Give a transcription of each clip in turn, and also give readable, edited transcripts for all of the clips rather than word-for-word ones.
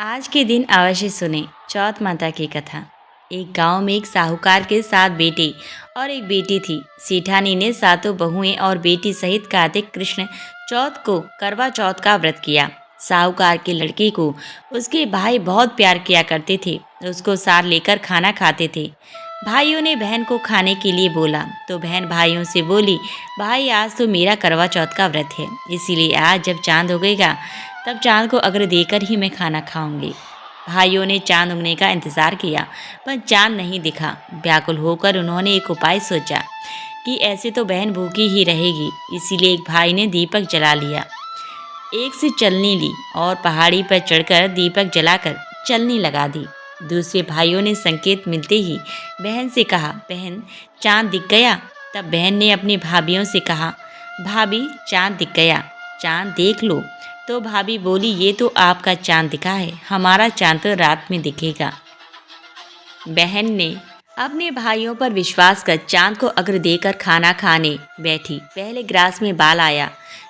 आज के दिन अवश्य सुने चौथ माता की कथा। एक गांव में एक साहूकार के 7 बेटे और एक बेटी थी। सेठानी ने सातों बहुएं और बेटी सहित कार्तिक कृष्ण चौथ को करवा चौथ का व्रत किया। साहूकार के लड़के को उसके भाई बहुत प्यार किया करते थे। उसको साथ लेकर खाना खाते थे। भाइयों ने बहन को खाने के लिए बोला तो बहन भाइयों से बोली, भाई आज तो मेरा करवा चौथ का व्रत है, इसीलिए आज जब चांद उगेगा तब चांद को अग्र देकर ही मैं खाना खाऊंगी। भाइयों ने चांद उगने का इंतजार किया पर चांद नहीं दिखा। व्याकुल होकर उन्होंने एक उपाय सोचा कि ऐसे तो बहन भूखी ही रहेगी। इसीलिए एक भाई ने दीपक जला लिया, एक से चलनी ली और पहाड़ी पर चढ़कर दीपक जलाकर चलनी लगा दी। दूसरे भाइयों ने संकेत मिलते ही बहन से कहा, बहन चांद दिख गया। तब बहन ने अपनी भाभीियों से कहा, भाभी चांद दिख गया, चांद देख लो। तो भाभी बोली, ये तो आपका चांद दिखा है, हमारा चांद तो रात में दिखेगा। बहन ने अपने भाइयों पर विश्वास कर चांद को अग्र देकर खाना खाने बैठी। पहले ग्रास में बाल आया,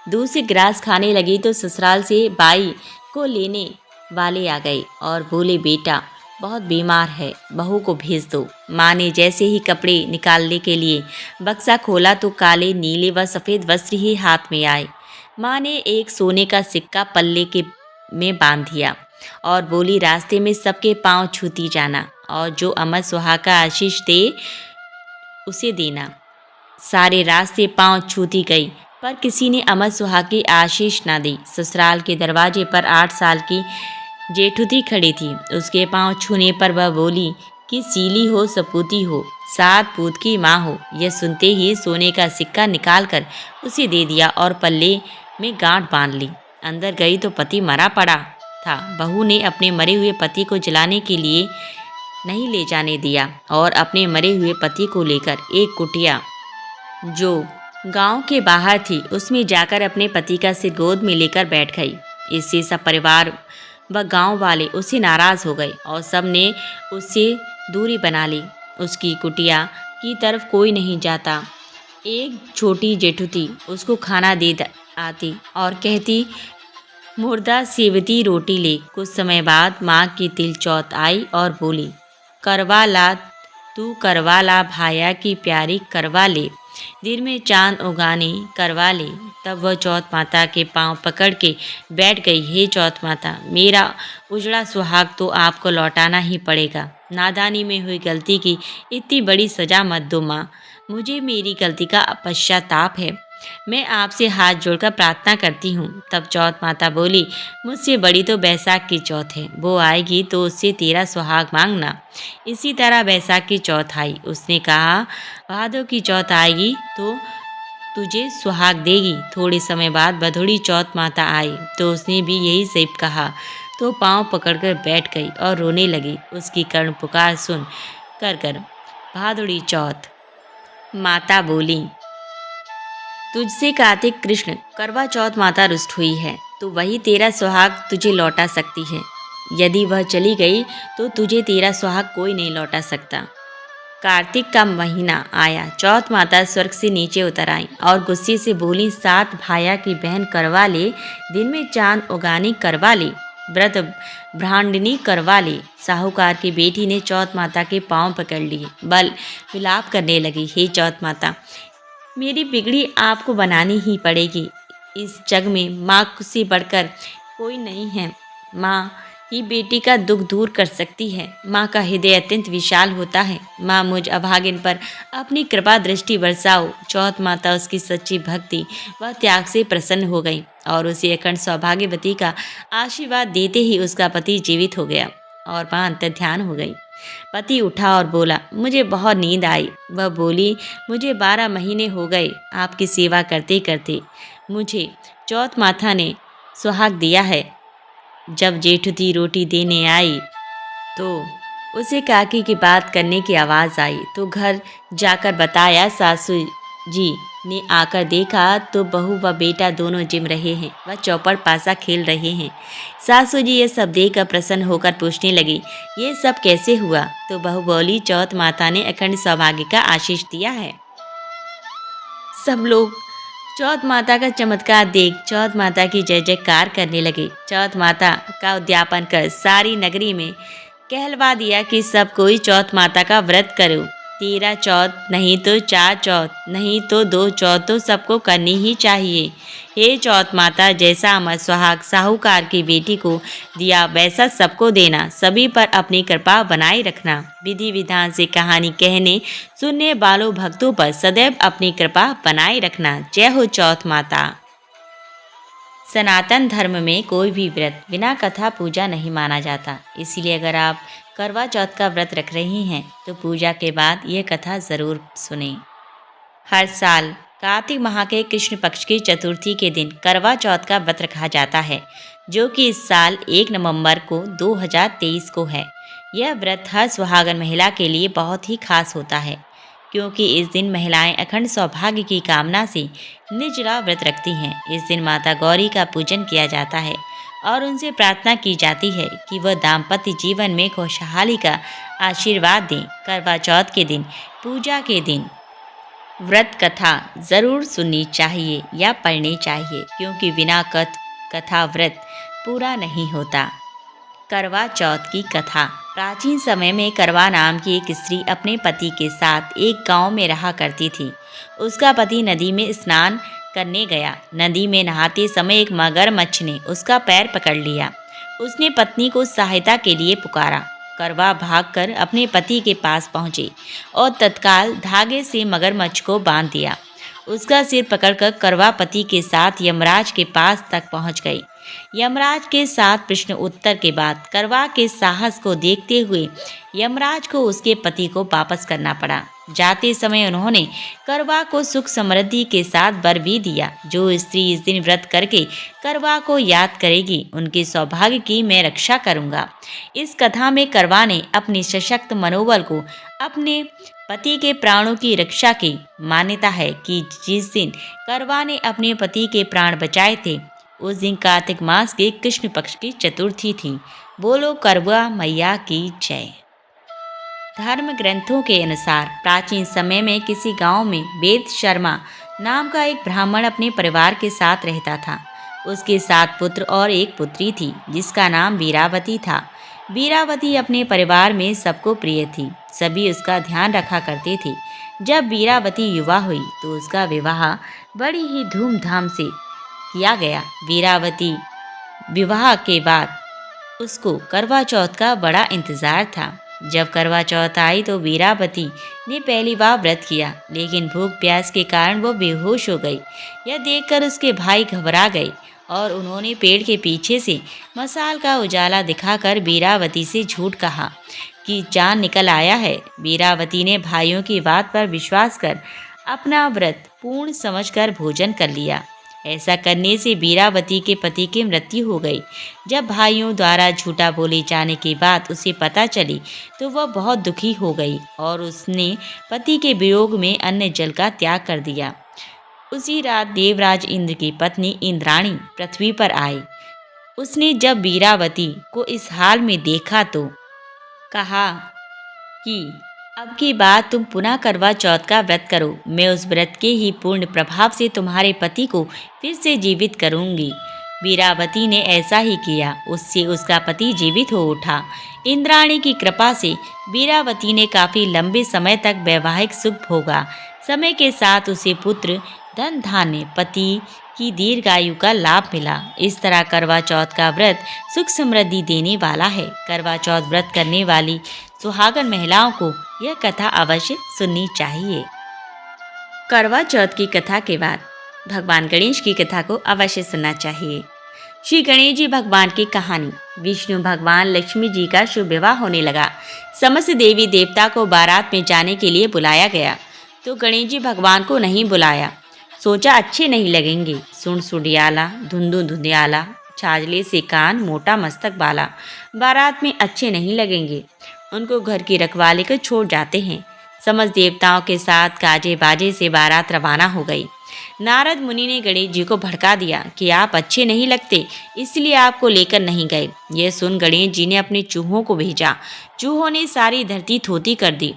दूसरे ग्रास खाने लगी तो ससुराल से बाई को लेने वाले आ गए और बोले, बेटा बहुत बीमार है, बहू को भेज दो। माँ ने जैसे ही कपड़े निकालने के लिए बक्सा खोला तो काले नीले व सफ़ेद वस्त्र ही हाथ में आए। माँ ने एक सोने का सिक्का पल्ले के में बांध दिया और बोली, रास्ते में सबके पांव छूती जाना और जो अमर सुहाग का आशीष दे उसे देना। सारे रास्ते पांव छूती गई पर किसी ने अमर सुहाग की आशीष ना दी। ससुराल के दरवाजे पर 8 साल की जेठुती खड़ी थी। उसके पांव छूने पर वह बोली कि सीली हो सपूती हो, 7 पूत की माँ हो। यह सुनते ही सोने का सिक्का निकालकर उसे दे दिया और पल्ले में गांठ बांध ली। अंदर गई तो पति मरा पड़ा था। बहू ने अपने मरे हुए पति को जलाने के लिए नहीं ले जाने दिया और अपने मरे हुए पति को लेकर एक कुटिया जो गांव के बाहर थी उसमें जाकर अपने पति का सिर गोद में लेकर बैठ गई। इससे सब परिवार व गांव वाले उससे नाराज हो गए और सब ने उससे दूरी बना ली। उसकी कुटिया की तरफ कोई नहीं जाता। एक छोटी जेठुती उसको खाना दे आती और कहती, मुर्दा सेवती रोटी ले। कुछ समय बाद माँ की तिल चौथ आई और बोली, करवा ला तू करवा ला, भाया की प्यारी करवा ले, दिन में चांद उगाने करवा ले। तब वह चौथ माता के पांव पकड़ के बैठ गई, हे चौथ माता, मेरा उजड़ा सुहाग तो आपको लौटाना ही पड़ेगा। नादानी में हुई गलती की इतनी बड़ी सजा मत दो माँ, मुझे मेरी गलती का पश्चाताप है। मैं आपसे हाथ जोड़कर प्रार्थना करती हूँ। तब चौथ माता बोली, मुझसे बड़ी तो बैसाख की चौथ है, वो आएगी तो उससे तेरा सुहाग मांगना। इसी तरह बैसाख की चौथ आई। उसने कहा, भादों की चौथ आएगी तो तुझे सुहाग देगी। थोड़े समय बाद भदोड़ी चौथ माता आई तो उसने भी यही सब कहा तो पांव पकड़कर बैठ गई और रोने लगी। उसकी कर्ण पुकार सुन कर भादोड़ी चौथ माता बोली, तुझसे कार्तिक कृष्ण करवा चौथ माता रुष्ट हुई है तो वही तेरा सुहाग तुझे लौटा सकती है। यदि वह चली गई तो तुझे तेरा सुहाग कोई नहीं लौटा सकता। कार्तिक का महीना आया। चौथ माता स्वर्ग से नीचे उतर आई और गुस्से से बोली, 7 भाया की बहन करवा ले, दिन में चांद उगानी करवा ले, व्रत भ्रांडनी करवा ले। साहूकार की बेटी ने चौथ माता के पांव पकड़ लिए, बल विलाप करने लगी, हे चौथ माता, मेरी बिगड़ी आपको बनानी ही पड़ेगी। इस जग में माँ से बढ़कर कोई नहीं है। माँ ही बेटी का दुख दूर कर सकती है। माँ का हृदय अत्यंत विशाल होता है। माँ मुझ अभागिन पर अपनी कृपा दृष्टि बरसाओ। चौथ माता उसकी सच्ची भक्ति व त्याग से प्रसन्न हो गई और उसे अखंड सौभाग्यवती का आशीर्वाद देते ही उसका पति जीवित हो गया और माँ अंतर्ध्यान हो गई। पति उठा और बोला, मुझे बहुत नींद आई। वह बोली, मुझे 12 महीने हो गए आपकी सेवा करते करते। मुझे चौथ माता ने सुहाग दिया है। जब जेठुती रोटी देने आई तो उसे काकी की बात करने की आवाज़ आई तो घर जाकर बताया। सासू जी ने आकर देखा तो बहू व बेटा दोनों जिम रहे हैं, वह चौपड़ पासा खेल रहे हैं। सासू जी ये सब देखकर प्रसन्न होकर पूछने लगी, ये सब कैसे हुआ? तो बहू बोली, चौथ माता ने अखंड सौभाग्य का आशीष दिया है। सब लोग चौथ माता का चमत्कार देख चौथ माता की जय जयकार करने लगे। चौथ माता का उद्यापन कर सारी नगरी में कहलवा दिया कि सब कोई चौथ माता का व्रत करो। 13 चौथ नहीं तो 4 चौथ नहीं तो 2 चौथ तो सबको करनी ही चाहिए। हे चौथ माता, जैसा अमर सुहाग साहूकार की बेटी को दिया वैसा सबको देना, सभी पर अपनी कृपा बनाए रखना। विधि विधान से कहानी कहने सुनने वालों भक्तों पर सदैव अपनी कृपा बनाए रखना। जय हो चौथ माता। सनातन धर्म में कोई भी व्रत बिना कथा पूजा नहीं माना जाता। इसलिए अगर आप करवा चौथ का व्रत रख रही हैं तो पूजा के बाद यह कथा ज़रूर सुनें। हर साल कार्तिक माह के कृष्ण पक्ष की चतुर्थी के दिन करवा चौथ का व्रत रखा जाता है, जो कि इस साल 1 नवंबर को 2023 को है। यह व्रत हर सुहागन महिला के लिए बहुत ही खास होता है, क्योंकि इस दिन महिलाएं अखंड सौभाग्य की कामना से निर्जला व्रत रखती हैं। इस दिन माता गौरी का पूजन किया जाता है और उनसे प्रार्थना की जाती है कि वह दाम्पत्य जीवन में खुशहाली का आशीर्वाद दें। करवा चौथ के दिन पूजा के दिन व्रत कथा ज़रूर सुननी चाहिए या पढ़नी चाहिए, क्योंकि बिना कथा व्रत पूरा नहीं होता। करवा चौथ की कथा। प्राचीन समय में करवा नाम की एक स्त्री अपने पति के साथ एक गांव में रहा करती थी। उसका पति नदी में स्नान करने गया। नदी में नहाते समय एक मगरमच्छ ने उसका पैर पकड़ लिया। उसने पत्नी को सहायता के लिए पुकारा। करवा भागकर अपने पति के पास पहुंचे और तत्काल धागे से मगरमच्छ को बांध दिया। उसका सिर पकड़कर करवा पति के साथ यमराज के पास तक पहुंच गई। यमराज के साथ प्रश्न उत्तर के बाद करवा के साहस को देखते हुए यमराज को उसके पति को वापस करना पड़ा। जाते समय उन्होंने करवा को सुख समृद्धि के साथ वर भी दिया। जो स्त्री इस दिन व्रत करके करवा को याद करेगी, उनके सौभाग्य की मैं रक्षा करूंगा। इस कथा में करवा ने अपने सशक्त मनोबल को अपने पति के प्राणों की रक्षा की। मान्यता है कि जिस दिन करवा ने अपने पति के प्राण बचाए थे, उस दिन कार्तिक मास के कृष्ण पक्ष की चतुर्थी थी। बोलो करवा मैया की जय। धर्म ग्रंथों के अनुसार प्राचीन समय में किसी गांव में वेद शर्मा नाम का एक ब्राह्मण अपने परिवार के साथ रहता था। उसके 7 पुत्र और एक पुत्री थी, जिसका नाम वीरावती था। वीरावती अपने परिवार में सबको प्रिय थी। सभी उसका ध्यान रखा करते थे। जब वीरावती युवा हुई तो उसका विवाह बड़ी ही धूमधाम से किया गया। वीरावती विवाह के बाद उसको करवा चौथ का बड़ा इंतजार था। जब करवा चौथ आई तो वीरावती ने पहली बार व्रत किया, लेकिन भूख प्यास के कारण वो बेहोश हो गई। यह देखकर उसके भाई घबरा गए और उन्होंने पेड़ के पीछे से मसाल का उजाला दिखाकर वीरावती से झूठ कहा कि चांद निकल आया है। वीरावती ने भाइयों की बात पर विश्वास कर अपना व्रत पूर्ण समझकर भोजन कर लिया। ऐसा करने से वीरावती के पति की मृत्यु हो गई। जब भाइयों द्वारा झूठा बोले जाने के बाद उसे पता चली तो वह बहुत दुखी हो गई और उसने पति के वियोग में अन्न जल का त्याग कर दिया। उसी रात देवराज इंद्र की पत्नी इंद्राणी पृथ्वी पर आई। उसने जब वीरावती को इस हाल में देखा तो कहा कि अब की बात तुम पुनः करवा चौथ का व्रत करो। मैं उस व्रत के ही पूर्ण प्रभाव से तुम्हारे पति को फिर से जीवित करूंगी। वीरावती ने ऐसा ही किया। उससे उसका पति जीवित हो उठा। इंद्राणी की कृपा से वीरावती ने काफी लंबे समय तक वैवाहिक सुख भोगा। समय के साथ उसे पुत्र, धन धान्य, पति की दीर्घायु का लाभ मिला। इस तरह करवा चौथ का व्रत सुख समृद्धि देने वाला है। करवा चौथ व्रत करने वाली सुहागन महिलाओं को यह कथा अवश्य सुननी चाहिए। करवा चौथ की कथा के बाद भगवान गणेश की कथा को अवश्य सुनना चाहिए। श्री गणेश जी भगवान की कहानी। विष्णु भगवान लक्ष्मी जी का शुभ विवाह होने लगा। समस्त देवी देवता को बारात में जाने के लिए बुलाया गया, तो गणेश जी भगवान को नहीं बुलाया। सोचा अच्छे नहीं लगेंगे। सुन सुडियाला, धुंधु धुंधियाला, छाजले से कान, मोटा मस्तक वाला बारात में अच्छे नहीं लगेंगे। उनको घर की रखवाली को छोड़ जाते हैं। समस्त देवताओं के साथ गाजे बाजे से बारात रवाना हो गई। नारद मुनि ने गणेश जी को भड़का दिया कि आप अच्छे नहीं लगते, इसलिए आपको लेकर नहीं गए। यह सुन गणेश जी ने अपने चूहों को भेजा। चूहों ने सारी धरती थोती कर दी।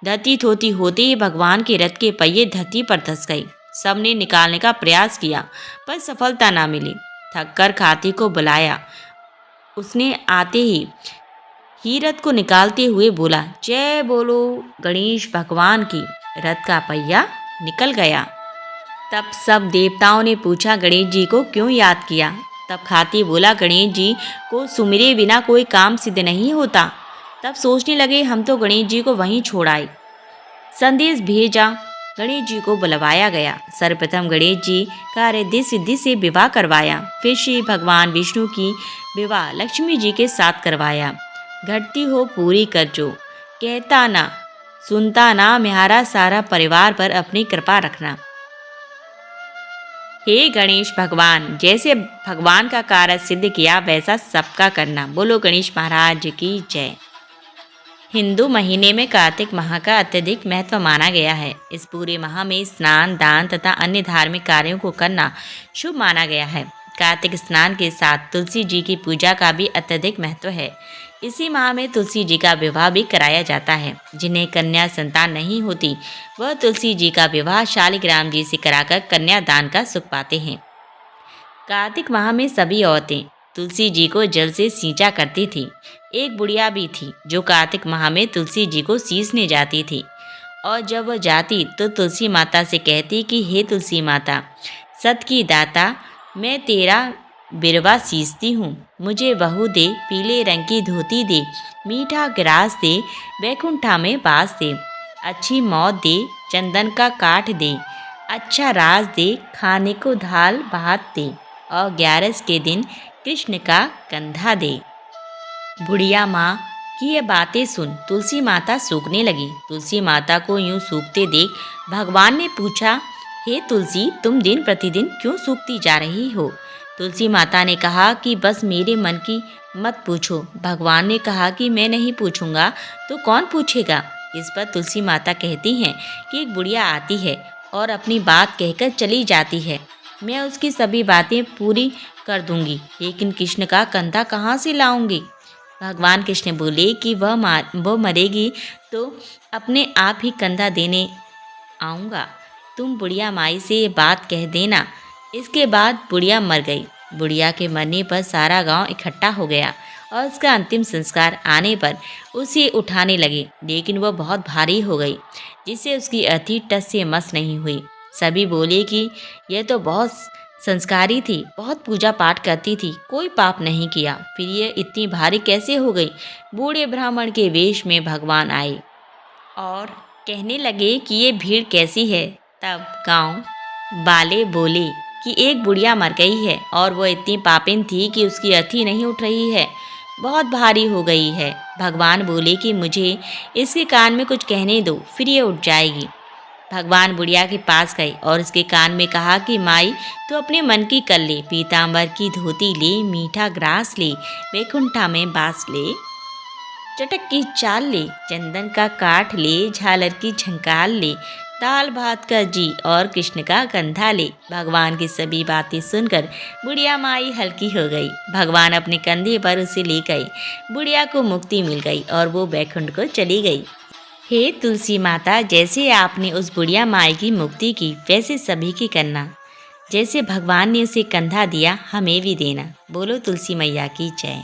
धरती थोती होते ही भगवान के रथ के पहिए धरती पर धंस गए। सबने निकालने का प्रयास किया पर सफलता ना मिली। थककर खाती को बुलाया। उसने आते ही रथ को निकालते हुए बोला, जय बोलो गणेश भगवान की। रथ का पहिया निकल गया। तब सब देवताओं ने पूछा, गणेश जी को क्यों याद किया? तब खाती बोला, गणेश जी को सुमिरे बिना कोई काम सिद्ध नहीं होता। तब सोचने लगे, हम तो गणेश जी को वहीं छोड़ आए। संदेश भेजा, गणेश जी को बुलवाया गया। सर्वप्रथम गणेश जी का रिद्धि सिद्धि से विवाह करवाया। फिर श्री भगवान विष्णु की विवाह लक्ष्मी जी के साथ करवाया। घटती हो पूरी कर जो, कहता ना सुनता ना, म्यारा सारा परिवार पर अपनी कृपा रखना। हे गणेश भगवान, जैसे भगवान का कार्य सिद्ध किया वैसा सबका करना। बोलो गणेश महाराज की जय। हिंदू महीने में कार्तिक माह का अत्यधिक महत्व माना गया है। इस पूरे माह में स्नान, दान तथा अन्य धार्मिक कार्यों को करना शुभ माना गया है। कार्तिक स्नान के साथ तुलसी जी की पूजा का भी अत्यधिक महत्व है। इसी माह में तुलसी जी का विवाह भी कराया जाता है। जिन्हें कन्या संतान नहीं होती वह तुलसी जी का विवाह शालिग्राम जी से कराकर कन्यादान का सुख पाते हैं। कार्तिक माह में सभी औरतें तुलसी जी को जल से सींचा करती थी। एक बुढ़िया भी थी जो कार्तिक माह में तुलसी जी को सींचने जाती थी और जब वह जाती तो तुलसी माता से कहती कि हे तुलसी माता, सत की दाता, मैं तेरा बिरवा सींचती हूँ, मुझे बहू दे, पीले रंग की धोती दे, मीठा ग्रास दे, बैकुंठा में बास दे, अच्छी मौत दे, चंदन का काठ दे, अच्छा राज दे, खाने को दाल भात दे और 11 के दिन कृष्ण का कंधा दे। बुढ़िया माँ की ये बातें सुन तुलसी माता सूखने लगी। तुलसी माता को यूं सूखते देख भगवान ने पूछा, हे तुलसी, तुम दिन प्रतिदिन क्यों सूखती जा रही हो? तुलसी माता ने कहा कि बस मेरे मन की मत पूछो। भगवान ने कहा कि मैं नहीं पूछूंगा तो कौन पूछेगा? इस पर तुलसी माता कहती हैं कि एक बुढ़िया आती है और अपनी बात कहकर चली जाती है। मैं उसकी सभी बातें पूरी कर दूंगी, लेकिन कृष्ण का कंधा कहाँ से लाऊंगी? भगवान कृष्ण बोले कि वह मरेगी तो अपने आप ही कंधा देने आऊँगा। तुम बुढ़िया माई से ये बात कह देना। इसके बाद बुढ़िया मर गई। बुढ़िया के मरने पर सारा गांव इकट्ठा हो गया और उसका अंतिम संस्कार आने पर उसे उठाने लगे, लेकिन वह बहुत भारी हो गई जिससे उसकी अर्थी टस से मस नहीं हुई। सभी बोले कि यह तो बहुत संस्कारी थी, बहुत पूजा पाठ करती थी, कोई पाप नहीं किया, फिर ये इतनी भारी कैसे हो गई? बूढ़े ब्राह्मण के वेश में भगवान आए और कहने लगे कि ये भीड़ कैसी है? तब गांव वाले बोले कि एक बुढ़िया मर गई है और वो इतनी पापिन थी कि उसकी अर्थी नहीं उठ रही है, बहुत भारी हो गई है। भगवान बोले कि मुझे इसके कान में कुछ कहने दो, फिर ये उठ जाएगी। भगवान बुढ़िया के पास गए और उसके कान में कहा कि माई, तो अपने मन की कर ले, पीताम्बर की धोती ले, मीठा ग्रास ले, बैकुंठा में बास ले, चटक की चाल ले, चंदन का काठ ले, झालर की झंकार ले, दाल भात का जी और कृष्ण का कंधा ले। भगवान की सभी बातें सुनकर बुढ़िया माई हल्की हो गई। भगवान अपने कंधे पर उसे ले गए। बुढ़िया को मुक्ति मिल गई और वो बैकुंठ को चली गई। हे तुलसी माता, जैसे आपने उस बुढ़िया माई की मुक्ति की वैसे सभी की करना। जैसे भगवान ने उसे कंधा दिया, हमें भी देना। बोलो तुलसी मैया की जय।